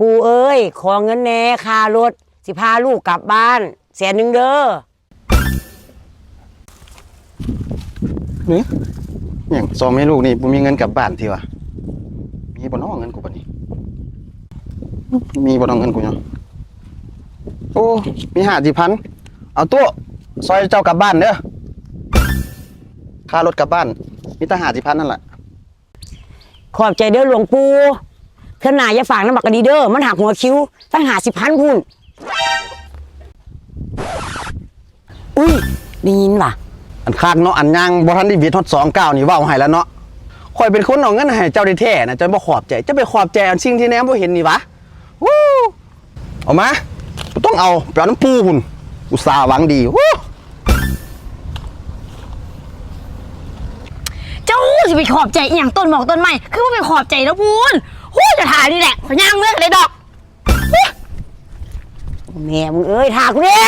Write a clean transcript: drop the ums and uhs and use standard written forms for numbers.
ปูเอ้ยขอเงินแน่ค่ารถสิพาลูกกลับบ้าน100,000เด้อนี่อย่างซอมให้ลูกนี่บ่มีเงินกลับบ้านทีวะมีบ่น้อเงินกูปะนี่มีบ่น้อเงินกูเนาะโอ้มี50,000เอาตัวซอยเจ้ากลับบ้านเด้อค่ารถกลับบ้านมีแต่50,000นั่นแหละขอบใจเด้อหลวงปู่เท่าหน้าอย่าฝากน้ำบักกะดีเด้อมันหักหัวคิ้วตั้ง50,000พุ่นอุ้ยได้ยินป่ะอันคากเนาะอันยังบ่ทันได้วิทย์ฮอด29นี่เว้าให้แล้วเนาะข่อยเป็นคนเอาเงินให้เจ้าได้แท้นะเจ้าบ่ขอบใจจะไปขอบใจอันสิ่งที่แนมบ่เห็นนี่วะวู้เอามาบ่ต้องเอาไปเอาน้ำปูพุ่นอุตส่าห์หวังดีวู้เจ้าจะไปขอบใจอีหยังต้นหมอกต้นไม้คือว่าไปขอบใจแล้วพูนหู้จะถ่ายนี่แหละขอย่างเลือกเลยดอกแม่มึงเอ้ยถ่ากูเนี่ย